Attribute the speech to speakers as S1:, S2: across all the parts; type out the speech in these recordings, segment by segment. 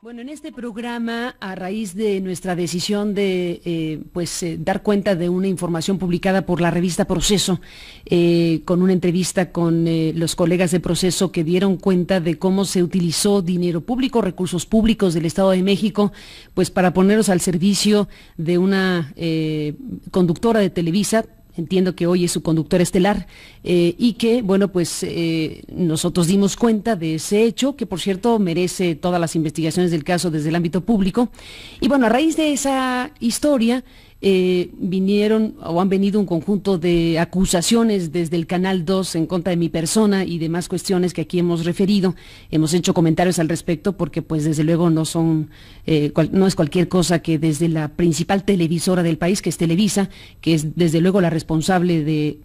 S1: Bueno, en este programa, a raíz de nuestra decisión de dar cuenta de una información publicada por la revista Proceso, con una entrevista con los colegas de Proceso que dieron cuenta de cómo se utilizó dinero público, recursos públicos del Estado de México, pues para ponerlos al servicio de una conductora de Televisa. Entiendo que hoy es su conductor estelar, y que, bueno, pues nosotros dimos cuenta de ese hecho, que por cierto merece todas las investigaciones del caso desde el ámbito público. Y bueno, a raíz de esa historia, vinieron o han venido un conjunto de acusaciones desde el Canal 2 en contra de mi persona y demás cuestiones que aquí hemos referido. Hemos hecho comentarios al respecto porque pues desde luego no es cualquier cosa que desde la principal televisora del país, que es Televisa, que es desde luego la responsable de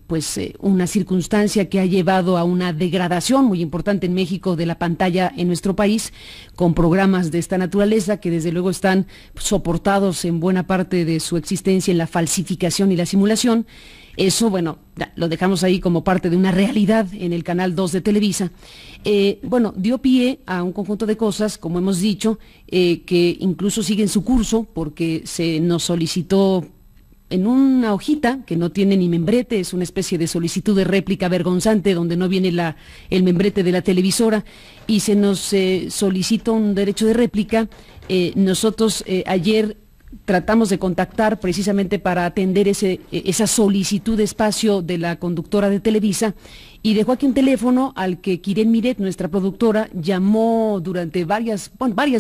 S1: una circunstancia que ha llevado a una degradación muy importante en México de la pantalla en nuestro país, con programas de esta naturaleza que desde luego están soportados en buena parte de su existencia en la falsificación y la simulación. Eso, bueno, lo dejamos ahí como parte de una realidad en el Canal 2 de Televisa. Dio pie a un conjunto de cosas, como hemos dicho, que incluso siguen su curso, porque se nos solicitó en una hojita que no tiene ni membrete, es una especie de solicitud de réplica vergonzante donde no viene el membrete de la televisora, y se nos solicitó un derecho de réplica. Nosotros ayer tratamos de contactar precisamente para atender esa solicitud de espacio de la conductora de Televisa, y dejó aquí un teléfono al que Kiren Miret, nuestra productora, llamó durante varias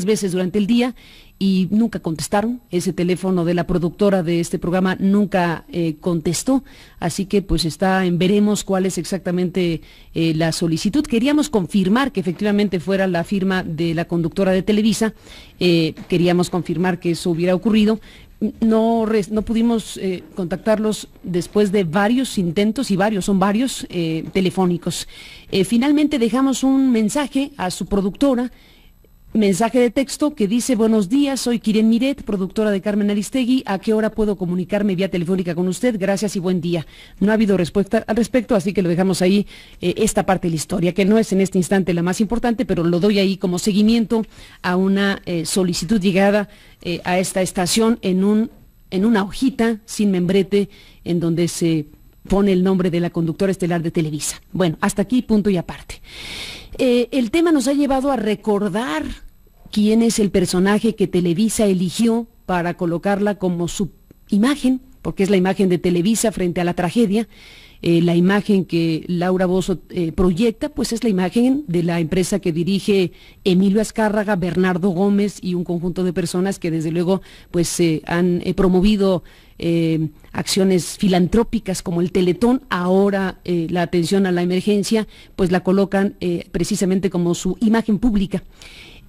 S1: veces durante el día y nunca contestaron. Ese teléfono de la productora de este programa nunca contestó, así que pues está en veremos cuál es exactamente la solicitud. Queríamos confirmar que efectivamente fuera la firma de la conductora de Televisa, queríamos confirmar que eso hubiera ocurrido. No pudimos contactarlos después de varios intentos, y son varios telefónicos. Finalmente dejamos un mensaje a su productora, mensaje de texto que dice: buenos días, soy Kiren Miret, productora de Carmen Aristegui, ¿a qué hora puedo comunicarme vía telefónica con usted? Gracias y buen día. No ha habido respuesta al respecto, así que lo dejamos ahí, esta parte de la historia, que no es en este instante la más importante, pero lo doy ahí como seguimiento a una solicitud llegada a esta estación en una hojita sin membrete, en donde se pone el nombre de la conductora estelar de Televisa. Bueno, hasta aquí, punto y aparte. El tema nos ha llevado a recordar quién es el personaje que Televisa eligió para colocarla como su imagen, porque es la imagen de Televisa frente a la tragedia. La imagen que Laura Bozzo proyecta, pues es la imagen de la empresa que dirige Emilio Azcárraga, Bernardo Gómez y un conjunto de personas que desde luego pues han promovido acciones filantrópicas como el Teletón. Ahora la atención a la emergencia pues la colocan precisamente como su imagen pública.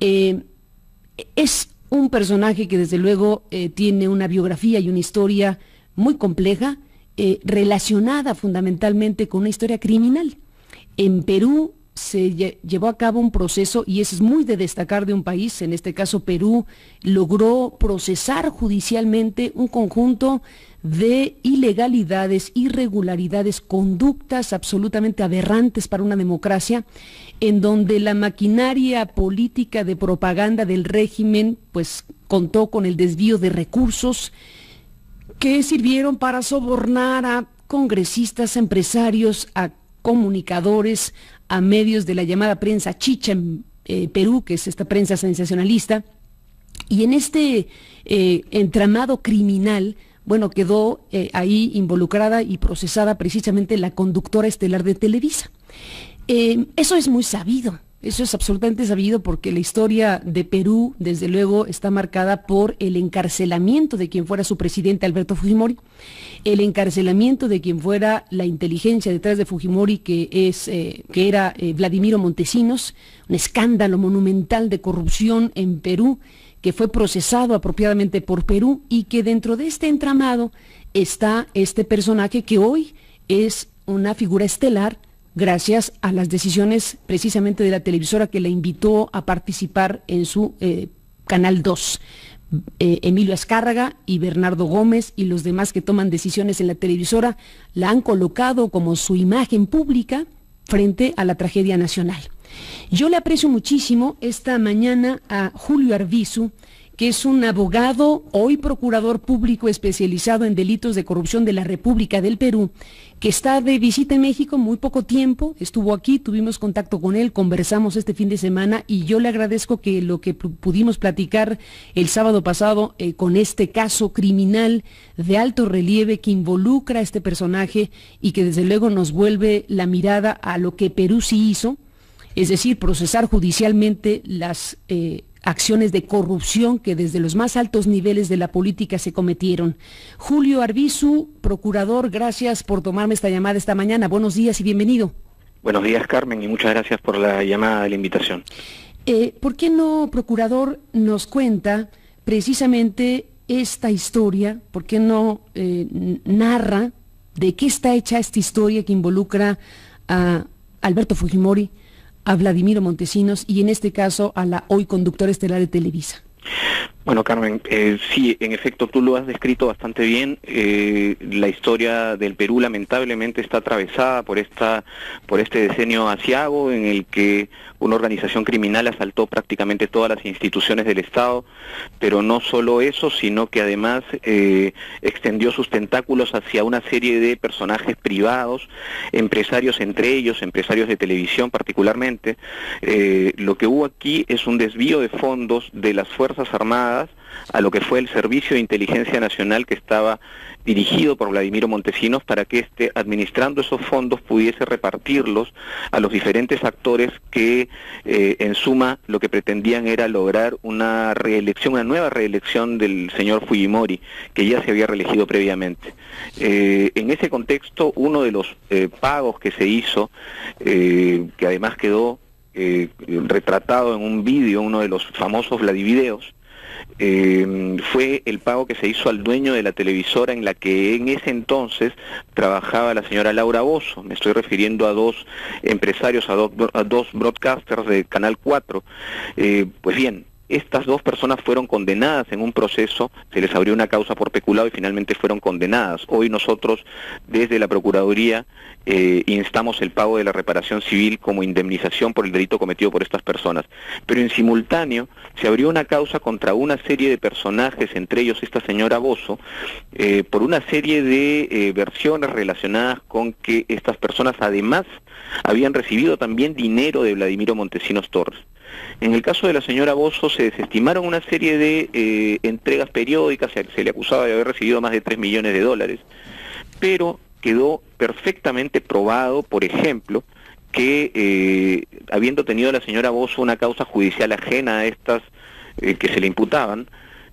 S1: Es un personaje que desde luego tiene una biografía y una historia muy compleja, relacionada fundamentalmente con una historia criminal. En Perú se llevó a cabo un proceso, y eso es muy de destacar de un país, en este caso Perú, logró procesar judicialmente un conjunto de ilegalidades, irregularidades, conductas absolutamente aberrantes para una democracia, en donde la maquinaria política de propaganda del régimen pues contó con el desvío de recursos que sirvieron para sobornar a congresistas, a empresarios, a comunicadores, a medios de la llamada prensa chicha en Perú, que es esta prensa sensacionalista. Y en este entramado criminal, bueno, quedó ahí involucrada y procesada precisamente la conductora estelar de Televisa. Eso es muy sabido. Eso es absolutamente sabido, porque la historia de Perú, desde luego, está marcada por el encarcelamiento de quien fuera su presidente, Alberto Fujimori, el encarcelamiento de quien fuera la inteligencia detrás de Fujimori, que era Vladimiro Montesinos, un escándalo monumental de corrupción en Perú, que fue procesado apropiadamente por Perú, y que dentro de este entramado está este personaje que hoy es una figura estelar, gracias a las decisiones precisamente de la televisora que la invitó a participar en su Canal 2. Emilio Azcárraga y Bernardo Gómez y los demás que toman decisiones en la televisora la han colocado como su imagen pública frente a la tragedia nacional. Yo le aprecio muchísimo esta mañana a Julio Arvizu, que es un abogado, hoy procurador público especializado en delitos de corrupción de la República del Perú, que está de visita en México muy poco tiempo, estuvo aquí, tuvimos contacto con él, conversamos este fin de semana y yo le agradezco que lo que pudimos platicar el sábado pasado con este caso criminal de alto relieve que involucra a este personaje y que desde luego nos vuelve la mirada a lo que Perú sí hizo, es decir, procesar judicialmente las acciones de corrupción que desde los más altos niveles de la política se cometieron. Julio Arvizu, procurador, gracias por tomarme esta llamada esta mañana. Buenos días y bienvenido.
S2: Buenos días, Carmen, y muchas gracias por la llamada de la invitación.
S1: ¿Por qué no, procurador, nos cuenta precisamente esta historia? ¿Por qué no narra de qué está hecha esta historia que involucra a Alberto Fujimori, a Vladimiro Montesinos y en este caso a la hoy conductora estelar de Televisa?
S2: Bueno, Carmen, sí, en efecto tú lo has descrito bastante bien. La historia del Perú lamentablemente está atravesada por este decenio aciago en el que una organización criminal asaltó prácticamente todas las instituciones del Estado, pero no solo eso, sino que además extendió sus tentáculos hacia una serie de personajes privados, empresarios entre ellos, empresarios de televisión particularmente. Lo que hubo aquí es un desvío de fondos de las Fuerzas Armadas a lo que fue el Servicio de Inteligencia Nacional, que estaba dirigido por Vladimiro Montesinos, para que administrando esos fondos pudiese repartirlos a los diferentes actores que en suma lo que pretendían era lograr una nueva reelección del señor Fujimori, que ya se había reelegido previamente. En ese contexto, uno de los pagos que se hizo, que además quedó retratado en un vídeo, uno de los famosos Vladivideos, fue el pago que se hizo al dueño de la televisora en la que en ese entonces trabajaba la señora Laura Bozzo. Me estoy refiriendo a dos empresarios, a dos broadcasters de Canal 4. Pues bien, estas dos personas fueron condenadas en un proceso, se les abrió una causa por peculado y finalmente fueron condenadas. Hoy nosotros, desde la Procuraduría, instamos el pago de la reparación civil como indemnización por el delito cometido por estas personas. Pero en simultáneo se abrió una causa contra una serie de personajes, entre ellos esta señora Bozzo, por una serie de versiones relacionadas con que estas personas además habían recibido también dinero de Vladimiro Montesinos Torres. En el caso de la señora Bozzo se desestimaron una serie de entregas periódicas, se le acusaba de haber recibido más de 3 millones de dólares, pero quedó perfectamente probado, por ejemplo, que habiendo tenido la señora Bozzo una causa judicial ajena a estas que se le imputaban,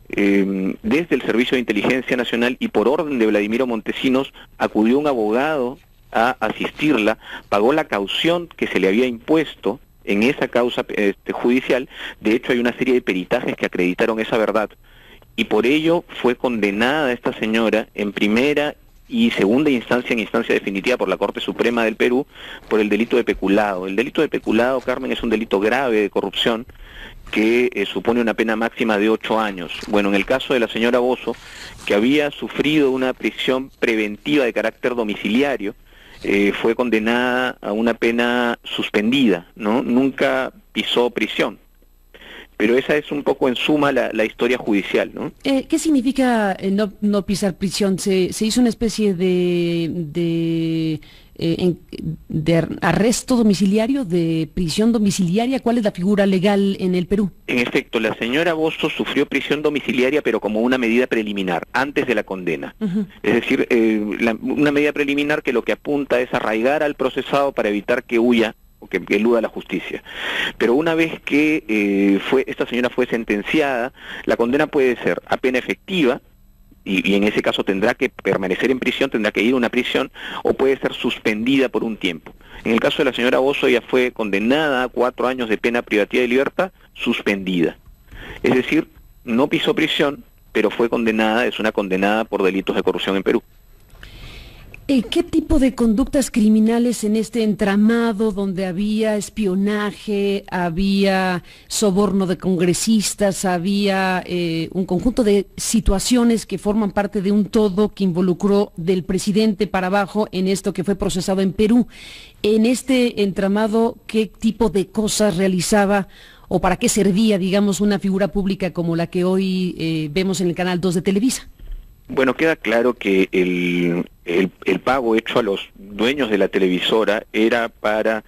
S2: desde el Servicio de Inteligencia Nacional y por orden de Vladimiro Montesinos, acudió un abogado a asistirla, pagó la caución que se le había impuesto en esa causa judicial. De hecho hay una serie de peritajes que acreditaron esa verdad y por ello fue condenada esta señora en primera y segunda instancia, en instancia definitiva por la Corte Suprema del Perú, por el delito de peculado. El delito de peculado, Carmen, es un delito grave de corrupción que supone una pena máxima de 8 años. Bueno, en el caso de la señora Bozzo, que había sufrido una prisión preventiva de carácter domiciliario, fue condenada a una pena suspendida, ¿no? Nunca pisó prisión. Pero esa es un poco en suma la historia judicial, ¿no?
S1: ¿Qué significa no pisar prisión? ¿Se hizo una especie de arresto domiciliario, de prisión domiciliaria? ¿Cuál es la figura legal en el Perú?
S2: En efecto, la señora Bozzo sufrió prisión domiciliaria, pero como una medida preliminar, antes de la condena. Es decir, una medida preliminar que lo que apunta es arraigar al procesado para evitar que huya o que eluda la justicia. Pero una vez que esta señora fue sentenciada, la condena puede ser a pena efectiva, y en ese caso tendrá que permanecer en prisión, tendrá que ir a una prisión, o puede ser suspendida por un tiempo. En el caso de la señora Bozzo, ella fue condenada a 4 años de pena privativa de libertad, suspendida. Es decir, no pisó prisión, pero fue condenada, es una condenada por delitos de corrupción en Perú.
S1: ¿Qué tipo de conductas criminales en este entramado donde había espionaje, había soborno de congresistas, había un conjunto de situaciones que forman parte de un todo que involucró del presidente para abajo en esto que fue procesado en Perú? En este entramado, ¿qué tipo de cosas realizaba o para qué servía, digamos, una figura pública como la que hoy vemos en el Canal 2 de Televisa?
S2: Bueno, queda claro que el pago hecho a los dueños de la televisora era para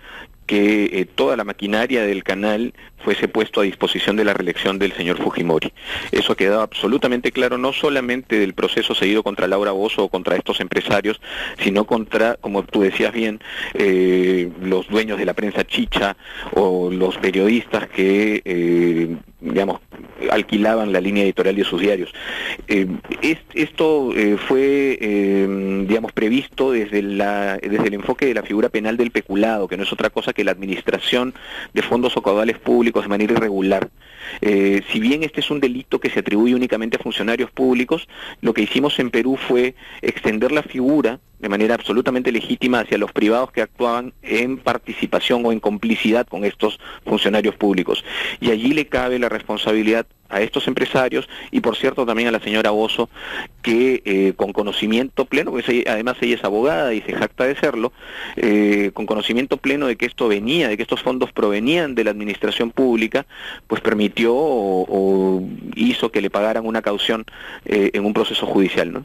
S2: que toda la maquinaria del canal fuese puesto a disposición de la reelección del señor Fujimori. Eso ha quedado absolutamente claro, no solamente del proceso seguido contra Laura Bozzo o contra estos empresarios, sino contra, como tú decías bien, los dueños de la prensa chicha o los periodistas que, digamos, alquilaban la línea editorial de sus diarios. Esto fue, digamos, previsto desde el enfoque de la figura penal del peculado, que no es otra cosa que la administración de fondos o caudales públicos de manera irregular. Si bien este es un delito que se atribuye únicamente a funcionarios públicos, lo que hicimos en Perú fue extender la figura de manera absolutamente legítima hacia los privados que actuaban en participación o en complicidad con estos funcionarios públicos. Y allí le cabe la responsabilidad a estos empresarios y, por cierto, también a la señora Bozzo, que con conocimiento pleno, porque además ella es abogada y se jacta de serlo, con conocimiento pleno de que esto venía, de que estos fondos provenían de la administración pública, pues permitió o hizo que le pagaran una caución en un proceso judicial, ¿no?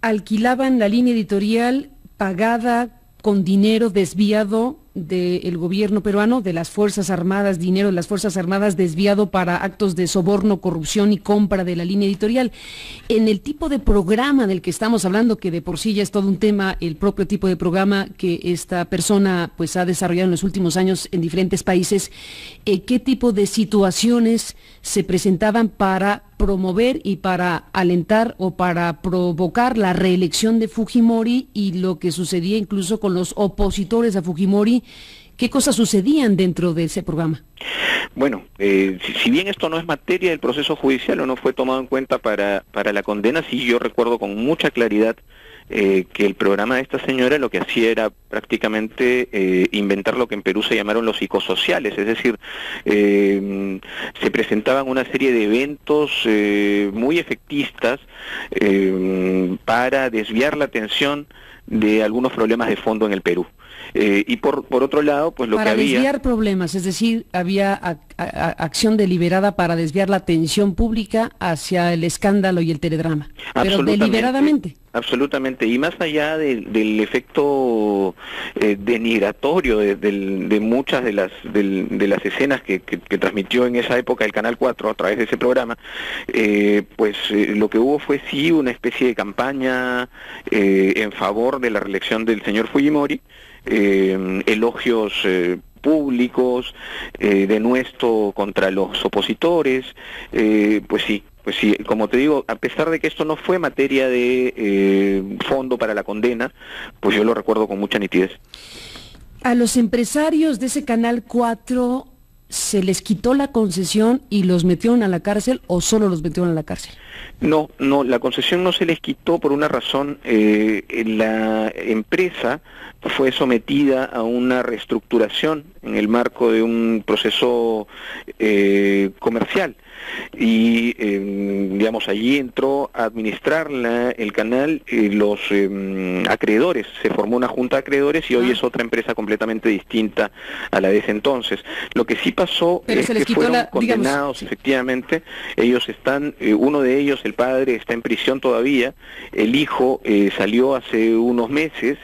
S1: Alquilaban la línea editorial pagada con dinero desviado del gobierno peruano, de las Fuerzas Armadas, dinero de las Fuerzas Armadas desviado para actos de soborno, corrupción y compra de la línea editorial. En el tipo de programa del que estamos hablando, que de por sí ya es todo un tema, el propio tipo de programa que esta persona pues ha desarrollado en los últimos años en diferentes países, ¿qué tipo de situaciones se presentaban para promover y para alentar o para provocar la reelección de Fujimori y lo que sucedía incluso con los opositores a Fujimori? ¿Qué cosas sucedían dentro de ese programa?
S2: Bueno, si bien esto no es materia del proceso judicial o no fue tomado en cuenta para la condena, sí yo recuerdo con mucha claridad que el programa de esta señora lo que hacía era prácticamente inventar lo que en Perú se llamaron los psicosociales, es decir, se presentaban una serie de eventos muy efectistas para desviar la atención de algunos problemas de fondo en el Perú. Y por otro lado, pues lo que había...
S1: Para desviar problemas, es decir, había acción deliberada para desviar la atención pública hacia el escándalo y el teledrama, pero deliberadamente.
S2: Absolutamente, y más allá del efecto denigratorio de muchas de las escenas que transmitió en esa época el Canal 4 a través de ese programa, lo que hubo fue sí una especie de campaña en favor de la reelección del señor Fujimori, elogios públicos, denuesto contra los opositores, pues sí, como te digo, a pesar de que esto no fue materia de fondo para la condena, pues yo lo recuerdo con mucha nitidez.
S1: A los empresarios de ese Canal 4 ¿se les quitó la concesión y los metieron a la cárcel o solo los metieron a la cárcel?
S2: No, la concesión no se les quitó por una razón. La empresa fue sometida a una reestructuración en el marco de un proceso comercial y digamos allí entró a administrar el canal los acreedores, se formó una junta de acreedores y hoy es otra empresa completamente distinta a la de ese entonces. Lo que sí pasó es que fueron condenados, efectivamente, ellos están, uno de ellos, el padre, está en prisión todavía, el hijo salió hace unos meses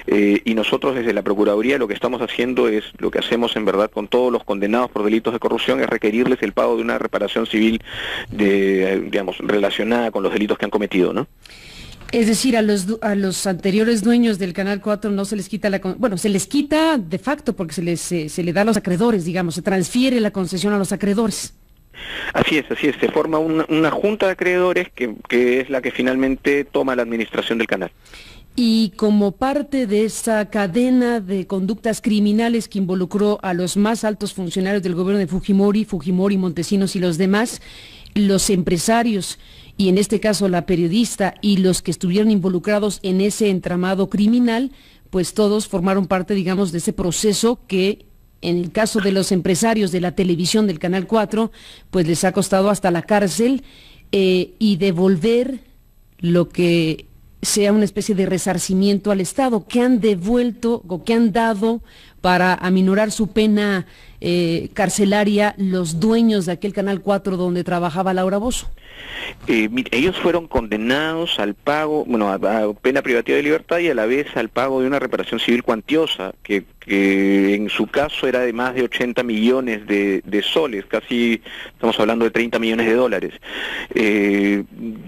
S2: y nosotros desde la Procuraduría lo que estamos haciendo es, lo que hacemos en verdad con todos los condenados por delitos de corrupción, es requerirles el pago de una reparación civil digamos, relacionada con los delitos que han cometido, ¿no?
S1: Es decir, a los anteriores dueños del Canal 4 no se les quita se les quita de facto porque se le da a los acreedores, digamos, se transfiere la concesión a los acreedores.
S2: Así es, se forma una junta de acreedores que es la que finalmente toma la administración del canal.
S1: Y como parte de esa cadena de conductas criminales que involucró a los más altos funcionarios del gobierno de Fujimori, Montesinos y los demás, los empresarios y en este caso la periodista y los que estuvieron involucrados en ese entramado criminal, pues todos formaron parte, digamos, de ese proceso que en el caso de los empresarios de la televisión del Canal 4, pues les ha costado hasta la cárcel y devolver lo que sea una especie de resarcimiento al Estado. ¿Qué han devuelto o qué han dado para aminorar su pena carcelaria los dueños de aquel Canal 4 donde trabajaba Laura Bozzo?
S2: Ellos fueron condenados al pago, bueno, a pena privativa de libertad y a la vez al pago de una reparación civil cuantiosa, que en su caso era de más de 80 millones de soles, casi estamos hablando de 30 millones de dólares.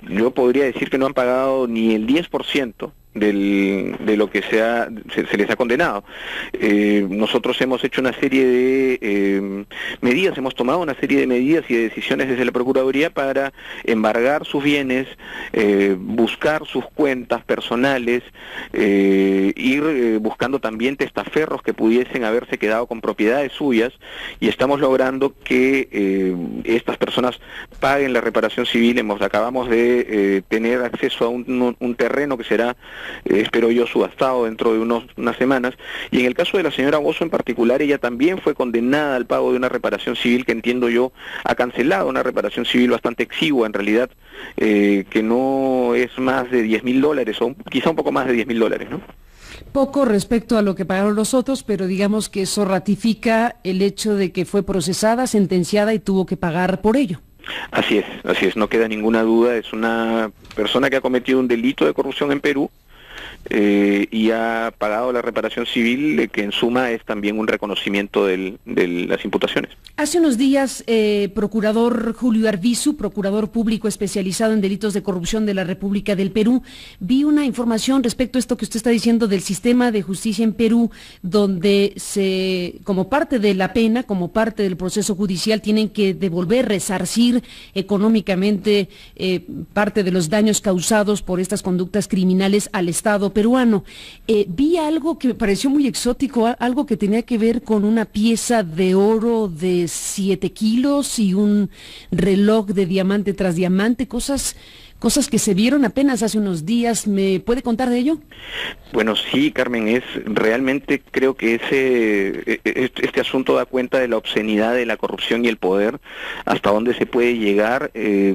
S2: Yo podría decir que no han pagado ni el 10% de lo que se les ha condenado. Nosotros hemos hecho una serie de medidas, hemos tomado una serie de medidas y de decisiones desde la Procuraduría para embargar sus bienes, buscar sus cuentas personales, ir buscando también testaferros que pudiesen haberse quedado con propiedades suyas, y estamos logrando que estas personas paguen la reparación civil. Acabamos de tener acceso a un terreno que será, espero yo, subastado dentro de unas semanas, y en el caso de la señora Bozzo en particular, ella también fue condenada al pago de una reparación civil que, entiendo yo, ha cancelado, una reparación civil bastante exigua en realidad, que no es más de $10.000 o quizá un poco más de $10.000, ¿no?
S1: Poco respecto a lo que pagaron los otros, pero digamos que eso ratifica el hecho de que fue procesada, sentenciada y tuvo que pagar por ello.
S2: Así es, no queda ninguna duda, es una persona que ha cometido un delito de corrupción en Perú, y ha pagado la reparación civil, que en suma es también un reconocimiento de las imputaciones.
S1: Hace unos días, procurador Julio Arvizu, procurador público especializado en delitos de corrupción de la República del Perú, vi una información respecto a esto que usted está diciendo del sistema de justicia en Perú, donde como parte de la pena, como parte del proceso judicial, tienen que devolver, resarcir económicamente parte de los daños causados por estas conductas criminales al Estado peruano. Vi algo que me pareció muy exótico, algo que tenía que ver con una pieza de oro de 7 kilos y un reloj de diamante tras diamante, cosas que se vieron apenas hace unos días. ¿Me puede contar de ello?
S2: Bueno, sí, Carmen, realmente creo que este asunto da cuenta de la obscenidad de la corrupción y el poder, hasta dónde se puede llegar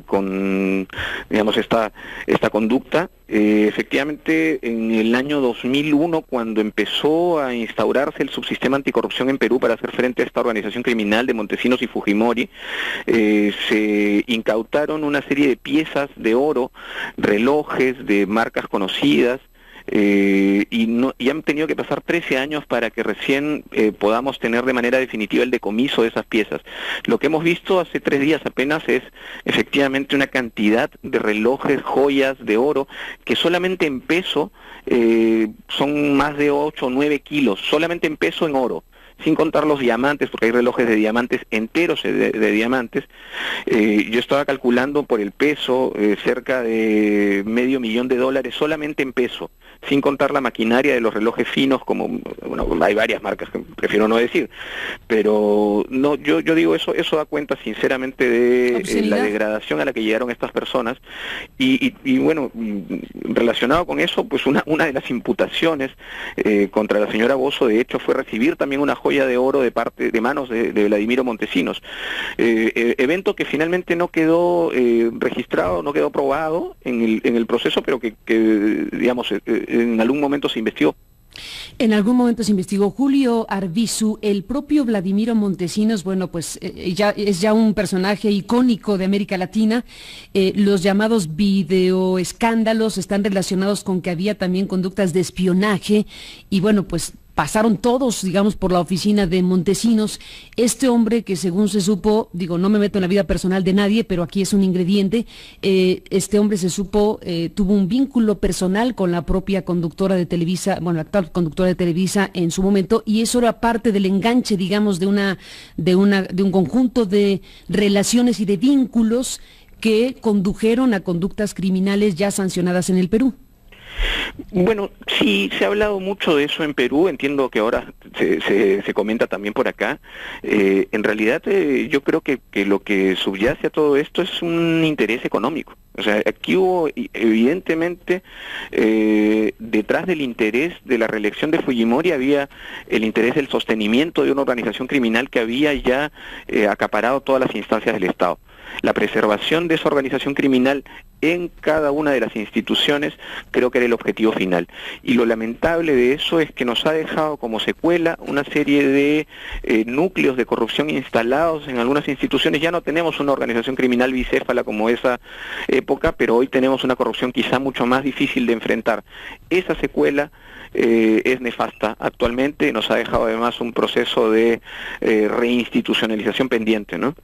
S2: con, digamos, esta conducta. Efectivamente, en el año 2001, cuando empezó a instaurarse el subsistema anticorrupción en Perú para hacer frente a esta organización criminal de Montesinos y Fujimori, se incautaron una serie de piezas de oro, relojes de marcas conocidas, y han tenido que pasar 13 años para que recién podamos tener de manera definitiva el decomiso de esas piezas. Lo que hemos visto hace 3 días apenas es efectivamente una cantidad de relojes, joyas de oro, que solamente en peso son más de 8 o 9 kilos, solamente en peso en oro, sin contar los diamantes, porque hay relojes de diamantes enteros de diamantes. Yo estaba calculando por el peso, cerca de $500,000 solamente en peso, sin contar la maquinaria de los relojes finos, como, bueno, hay varias marcas que prefiero no decir, pero no, yo digo eso da cuenta sinceramente de la degradación a la que llegaron estas personas, y bueno, relacionado con eso, pues una de las imputaciones contra la señora Bozzo, de hecho, fue recibir también una joya de oro de manos de Vladimiro Montesinos, evento que finalmente no quedó registrado, no quedó probado en el proceso, pero que digamos, en algún momento se investigó.
S1: En algún momento se investigó. Julio Arvizu, el propio Vladimiro Montesinos, bueno, pues es ya un personaje icónico de América Latina. Los llamados videoescándalos están relacionados con que había también conductas de espionaje, y bueno, pues pasaron todos, digamos, por la oficina de Montesinos. Este hombre que, según se supo, digo, no me meto en la vida personal de nadie, pero aquí es un ingrediente, este hombre se supo, tuvo un vínculo personal con la propia conductora de Televisa, bueno, la actual conductora de Televisa en su momento, y eso era parte del enganche, digamos, de un conjunto de relaciones y de vínculos que condujeron a conductas criminales ya sancionadas en el Perú.
S2: Bueno, sí, se ha hablado mucho de eso en Perú, entiendo que ahora se comenta también por acá. En realidad yo creo que lo que subyace a todo esto es un interés económico. O sea, aquí hubo evidentemente detrás del interés de la reelección de Fujimori había el interés del sostenimiento de una organización criminal que había ya acaparado todas las instancias del Estado. La preservación de esa organización criminal en cada una de las instituciones creo que era el objetivo final. Y lo lamentable de eso es que nos ha dejado como secuela una serie de núcleos de corrupción instalados en algunas instituciones. Ya no tenemos una organización criminal bicéfala como esa época, pero hoy tenemos una corrupción quizá mucho más difícil de enfrentar. Esa secuela es nefasta actualmente, nos ha dejado además un proceso de reinstitucionalización pendiente, ¿no?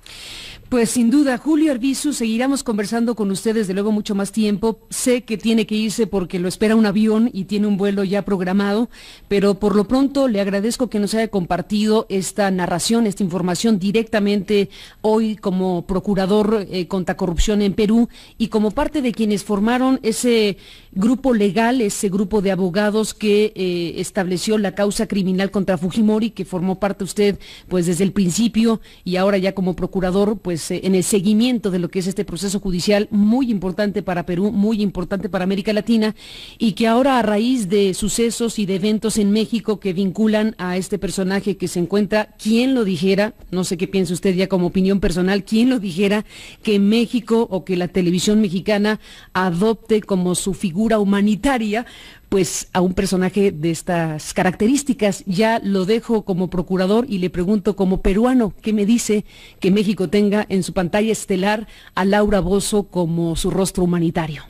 S1: Pues sin duda, Julio Arbizu, seguiremos conversando con usted desde luego mucho más tiempo. Sé que tiene que irse porque lo espera un avión y tiene un vuelo ya programado, pero por lo pronto le agradezco que nos haya compartido esta narración, esta información directamente hoy como procurador contra corrupción en Perú y como parte de quienes formaron ese grupo legal, ese grupo de abogados que estableció la causa criminal contra Fujimori, que formó parte usted pues desde el principio y ahora ya como procurador pues en el seguimiento de lo que es este proceso judicial muy importante para Perú, muy importante para América Latina, y que ahora a raíz de sucesos y de eventos en México que vinculan a este personaje que se encuentra, ¿quién lo dijera? No sé qué piensa usted ya como opinión personal, ¿quién lo dijera que México o que la televisión mexicana adopte como su figura humanitaria pues a un personaje de estas características? Ya lo dejo como procurador y le pregunto como peruano, ¿qué me dice que México tenga en su pantalla estelar a Laura Bozzo como su rostro humanitario?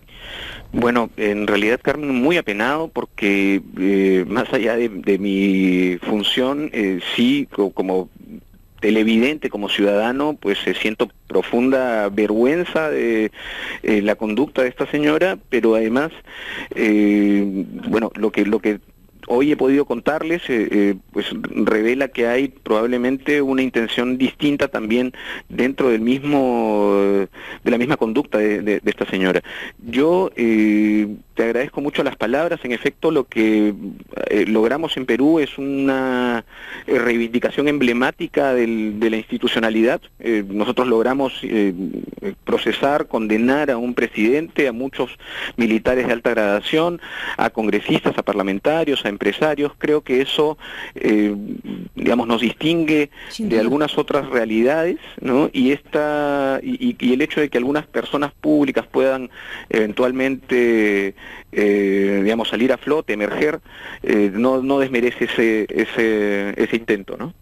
S2: Bueno, en realidad, Carmen, muy apenado porque más allá de mi función, sí, como televidente, como ciudadano, pues siento profunda vergüenza de la conducta de esta señora, pero además, bueno, lo que hoy he podido contarles, pues revela que hay probablemente una intención distinta también dentro del de la misma conducta de esta señora. Yo te agradezco mucho las palabras. En efecto, lo que logramos en Perú es una reivindicación emblemática de la institucionalidad. Nosotros logramos procesar, condenar a un presidente, a muchos militares de alta gradación, a congresistas, a parlamentarios, a empresarios. Creo que eso, digamos, nos distingue de algunas otras realidades, ¿no? Y el hecho de que algunas personas públicas puedan eventualmente, digamos, salir a flote, emerger, no desmerece ese intento, ¿no?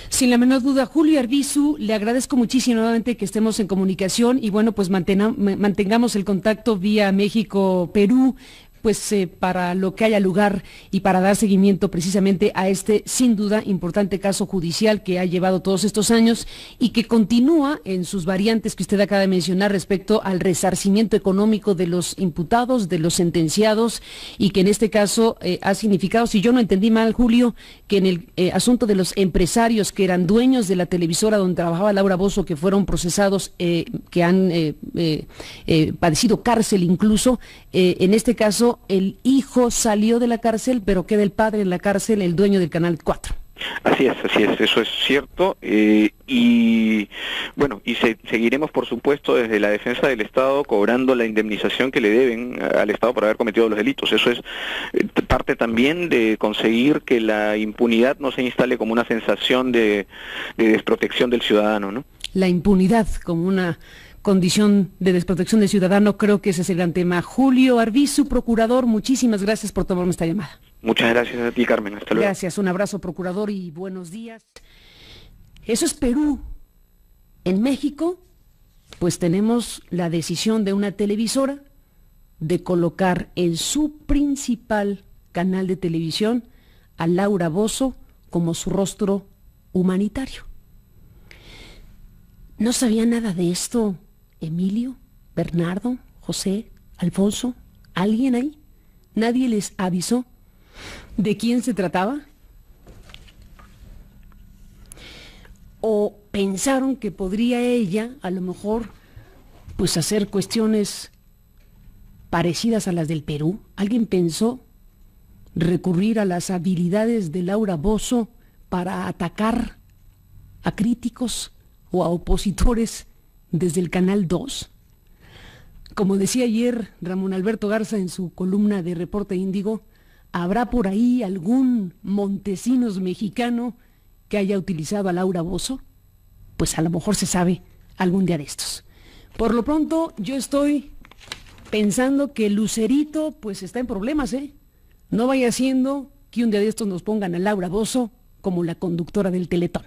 S1: Sin la menor duda. Julio Arbizu, le agradezco muchísimo nuevamente que estemos en comunicación y bueno, pues mantengamos el contacto vía México-Perú, pues para lo que haya lugar y para dar seguimiento precisamente a este sin duda importante caso judicial que ha llevado todos estos años y que continúa en sus variantes que usted acaba de mencionar respecto al resarcimiento económico de los imputados, de los sentenciados, y que en este caso ha significado, si yo no entendí mal, Julio, que en el asunto de los empresarios que eran dueños de la televisora donde trabajaba Laura Bozzo, que fueron procesados, que han padecido cárcel incluso, en este caso el hijo salió de la cárcel, pero queda el padre en la cárcel, el dueño del Canal 4.
S2: Así es, eso es cierto, y bueno, seguiremos por supuesto desde la defensa del Estado cobrando la indemnización que le deben al Estado por haber cometido los delitos. Eso es parte también de conseguir que la impunidad no se instale como una sensación de desprotección del ciudadano, ¿no?
S1: La impunidad como una condición de desprotección del ciudadano, creo que ese es el gran tema. Julio Arbizu, procurador, muchísimas gracias por tomarme esta llamada.
S2: Muchas gracias a ti, Carmen. Hasta luego.
S1: Gracias, un abrazo, procurador, y buenos días. Eso es Perú. En México, pues tenemos la decisión de una televisora de colocar en su principal canal de televisión a Laura Bozzo como su rostro humanitario. ¿No sabía nada de esto Emilio, Bernardo, José, Alfonso? ¿Alguien ahí? ¿Nadie les avisó de quién se trataba? ¿O pensaron que podría ella, a lo mejor, pues hacer cuestiones parecidas a las del Perú? ¿Alguien pensó recurrir a las habilidades de Laura Bozzo para atacar a críticos o a opositores desde el Canal 2? Como decía ayer Ramón Alberto Garza en su columna de Reporte Índigo, ¿habrá por ahí algún Montesinos mexicano que haya utilizado a Laura Bozzo? Pues a lo mejor se sabe algún día de estos. Por lo pronto, yo estoy pensando que Lucerito pues está en problemas, ¿eh? No vaya siendo que un día de estos nos pongan a Laura Bozzo como la conductora del Teletón.